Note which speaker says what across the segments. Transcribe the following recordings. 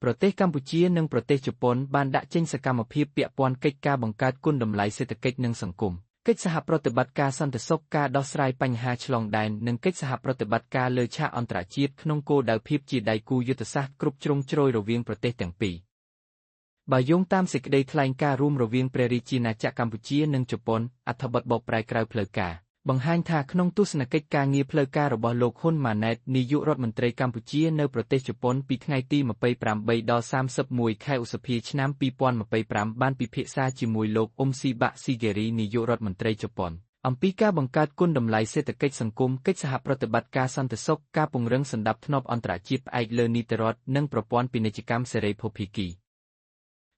Speaker 1: ប្រទេសកម្ពុជានិងប្រទេសជប៉ុនបានដាក់ចេញសកម្មភាពពាក់ព័ន្ធកិច្ចការបង្កើតគុណតម្លៃសេដ្ឋកិច្ចនិងសង្គមកិច្ចសហប្រតិបត្តិការសន្តិសុខការដោះស្រាយបញ្ហាឆ្លងដែននិងកិច្ចសហប្រតិបត្តិការលើឆាកអន្តរជាតិក្នុងគោលដៅភាពជាដៃគូយុទ្ធសាស្ត្រគ្រប់ជ្រុងជ្រោយរវាងប្រទេសទាំងពីរបើយោងតាមសេចក្តីថ្លែងការណ៍រួមរវាងព្រះរាជាណាចក្រកម្ពុជានិងជប៉ុនអត្ថបទបកប្រែក្រៅផ្លូវការបង្ហាញថាក្នុងទស្សនកិច្ចការងារផ្លូវការរបស់លោកហ៊ុនម៉ាណែតនាយករដ្ឋមន្ត្រីកម្ពុជានៅប្រទេសជប៉ុនពីថ្ងៃទី28ដល់31ខែឧសភាឆ្នាំ2025បានពិភាក្សាជាមួយលោកអ៊ុំស៊ីបាក់ស៊ីហ្គេរីនាយករដ្ឋមន្ត្រីជប៉ុនអំពីការបង្កើតគុណតម្លៃសេដ្ឋកិច្ចសង្គមកិច្ចសហប្រតិបត្តិការសន្តិសុខការពង្រឹងសណ្ដាប់ធ្នាប់អន្តរជាតិផ្អែកលើនីតិរដ្ឋនិងប្រព័ន្ធពាណិជ្ជកម្មសេរីភស្តុភាគី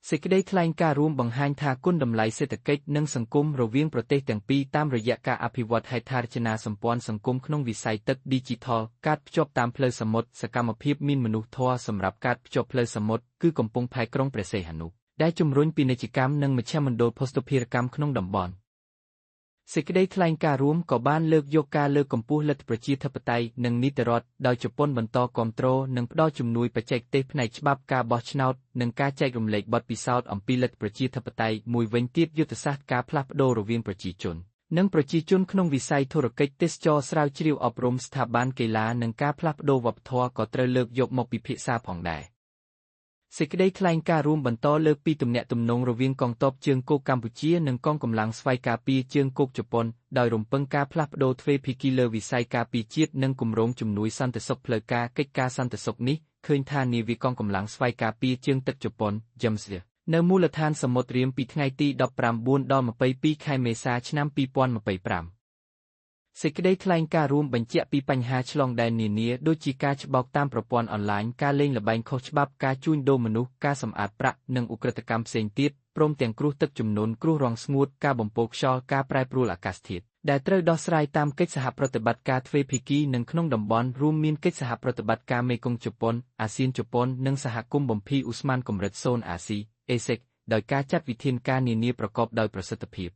Speaker 1: សេចក្តីថ្លែងការណ៍រួមបង្ហាញថាគុណតម្លៃសេដ្ឋកិច្ចនិងសង្គមរវាងប្រទេសទាំងពីរតាមរយៈការអភិវឌ្ឍហេដ្ឋារចនាសម្ព័ន្ធសង្គមក្នុងវិស័យទឹកឌីជីថលការភ្ជាប់តាមផ្លូវសមុទ្រសកម្មភាពមានមនុស្សធម៌សម្រាប់ការភ្ជាប់ផ្លូវសមុទ្រគឺកំពុងផែក្រុងព្រះសីហនុដែលជំរុញពាណិជ្ជកម្មនិងមជ្ឈមណ្ឌលភស្តុភារកម្មក្នុងតំបន់សេចក្តីថ្លែងការណ៍រួមក៏បានលើកយកការលើកកម្ពស់លទ្ធិប្រជាធិបតេយ្យនិងនីតិរដ្ឋដោយជប៉ុនបន្តគាំទ្រនិងផ្ដល់ជំនួយបច្ចេកទេសផ្នែកច្បាប់ការបោះឆ្នោតនិងការចែករំលែកបទពិសោធន៍អំពីលទ្ធិប្រជាធិបតេយ្យមួយវិញទៀតយុទ្ធសាស្ត្រការផ្លាស់ប្ដូររវាងប្រជាជននិងប្រជាជនក្នុងវិស័យធុរកិច្ចទេសចរណ៍ស្រាវជ្រាវអប់រំស្ថាប័នកីឡានិងការផ្លាស់ប្ដូរវប្បធម៌ក៏ត្រូវលើកយកមកពិភាក្សាផងដែរសេចក្តីថ្លែងការណ៍រួមបន្តលើកពីទំនាក់ទំនងរវាងកងទ័ពជើងគោកកម្ពុជានិងកងកម្លាំងស្វ័យការពារជើងគោកជប៉ុនដោយរំពឹងការផ្លាស់ប្ដូរទ្វេភាគីលើវិស័យការពារជាតិនិងគម្រោងជំនួយសន្តិសុខផ្លូវការកិច្ចការសន្តិសុខនេះឃើញថានាវាកងកម្លាំងស្វ័យការពារជើងទឹកជប៉ុន JAMS នៅមូលដ្ឋានសមុទ្ររៀមពីថ្ងៃទី19ដល់22ខែមេសាឆ្នាំ2025សេចក្តីថ្លែងការណ៍រួមបញ្ជាក់ពីបញ្ហាឆ្លងដែននានាដូចជាការច្បោកតាមប្រព័ន្ធអនឡាញការលេងល្បែងខុសច្បាប់ការជួញដូរមនុស្សការសម្អាតប្រាក់និងឧក្រិដ្ឋកម្មផ្សេងទៀតព្រមទាំងគ្រោះទឹកជំនន់គ្រោះរាំងស្ងួតការបំពុលខ្យល់ការប្រែប្រួលអាកាសធាតុដែលត្រូវដោះស្រាយតាមកិច្ចសហប្រតិបត្តិការទ្វេភាគីនិងក្នុងតំបន់រួមមានកិច្ចសហប្រតិបត្តិការមេគង្គជប៉ុនអាស៊ានជប៉ុននិងសហគមន៍បំភាយឧស្ម័នកម្រិត0អាស៊ី ASEC ដោយការចាត់វិធានការនានាប្រកបដោយប្រសិទ្ធភាព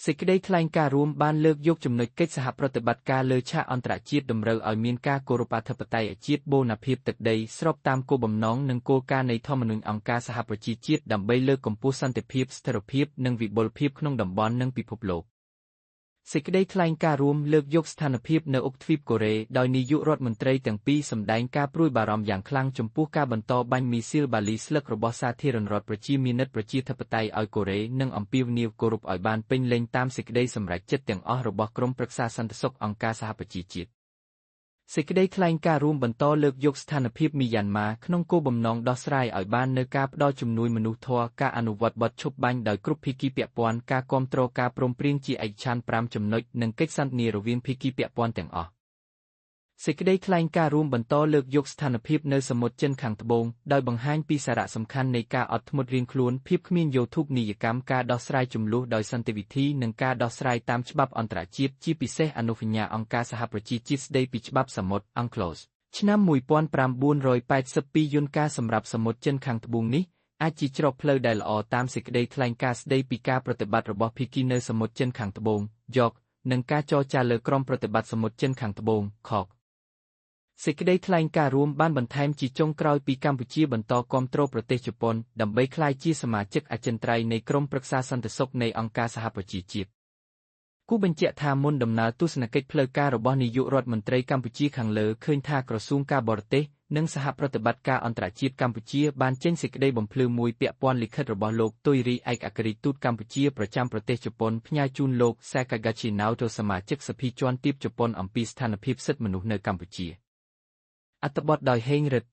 Speaker 1: សេចក្តីថ្លែងការណ៍រួមបានលើកយកចំណុចកិច្ចសហប្រតិបត្តិការលើឆាកអន្តរជាតិតម្រូវឲ្យមានការគោរពអធិបតេយ្យជាតិបូរណភាពទឹកដីស្របតាមគោលបំណងនិងគោលការណ៍នៃធម្មនុញ្ញអង្គការសហប្រជាជាតិដើម្បីលើកកម្ពស់សន្តិភាពស្ថិរភាពនិងវិបុលភាពក្នុងតំបន់និងពិភពលោកសេចក្តីថ្លែងការណ៍រួមលើកយកស្ថានភាពនៅអុកទ្វីបកូរ៉េដោយនាយករដ្ឋមន្ត្រីទាំងពីរសម្ដែងការព្រួយបារម្ភយ៉ាងខ្លាំងចំពោះការបន្តបាញ់មីស៊ីលបាលីស្លឹករបស់សាធារណរដ្ឋប្រជាមានិតប្រជាធិបតេយ្យឲ្យកូរ៉េនិងអំពាវនាវគោរពឲ្យបានពេញលេញតាមសេចក្តីសម្រេចចិត្តទាំងអស់របស់ក្រុមប្រឹក្សាសន្តិសុខអង្គការសហប្រជាជាតិសេចក្តីថ្លែងការណ៍រួមបន្តលើកយកស្ថានភាពមីយ៉ាន់ម៉ាក្នុងគោលបំណងដោះស្រាយឲ្យបាននូវការផ្ដល់ជំនួយមនុស្សធម៌ការអនុវត្តបទឈប់បាញ់ដោយគ្រប់ភាគីពាក់ព័ន្ធការគាំទ្រការព្រមព្រៀងជាឯកច្ឆន្ទ5ចំណុចនិងកិច្ចសន្ទនារវាងភាគីពាក់ព័ន្ធទាំងអស់សេចក្តីថ្លែងការណ៍រួមបន្តលើកយកស្ថានភាពនៅសមុទ្រចិនខាងត្បូងដោយបង្ហាញពីសារៈសំខាន់នៃការអត់ធ្មត់រៀងខ្លួនភាពគ្មានយោធូបនីយកម្មការដោះស្រាយជម្លោះដោយសន្តិវិធីនិងការដោះស្រាយតាមច្បាប់អន្តរជាតិជាពិសេសអនុសញ្ញាអង្គការសហប្រជាជាតិស្តីពីច្បាប់សមុទ្រ UNCLOS ឆ្នាំ1982យន្តការសម្រាប់សមុទ្រចិនខាងត្បូងនេះអាចជាច្រកផ្លូវដែលល្អតាមសេចក្តីថ្លែងការណ៍ស្តីពីការប្រតិបត្តិរបស់ភាគីនៅសមុទ្រចិនខាងត្បូង YOK និងការចរចាលើក្រុមប្រតិបត្តិសមុទ្រចិនខាងត្បូង KOKសេចក្តីថ្លែងការណ៍រួមបានបន្ថែមជាចុងក្រោយពីកម្ពុជាបន្តគាំទ្រប្រទេសជប៉ុនដើម្បីក្លាយជាសមាជិកអចិន្ត្រៃយ៍នៃក្រុមប្រឹក្សាសន្តិសុខនៃអង្គការសហប្រជាជាតិគូបញ្ជាក់ថាមុនដំណើរទស្សនកិច្ចផ្លូវការរបស់នាយករដ្ឋមន្ត្រីកម្ពុជាខាងលើឃើញថាក្រសួងការបរទេសនិងសហប្រតិបត្តិការអន្តរជាតិកម្ពុជាបានចេញសេចក្តីបំភ្លឺមួយពាក់ព័ន្ធលិខិតរបស់លោកទុយរីឯកអគ្គរដ្ឋទូតកម្ពុជាប្រចាំប្រទេសជប៉ុនផ្ញើជូនលោក Sakaguchi Naoto សមាជិកសភាជាន់ទាបជប៉ុនអំពីស្ថានភាពសិទ្ធិមនុស្សនៅកម្ពុជាអត្ថបទដោយហេងរិទ្ធ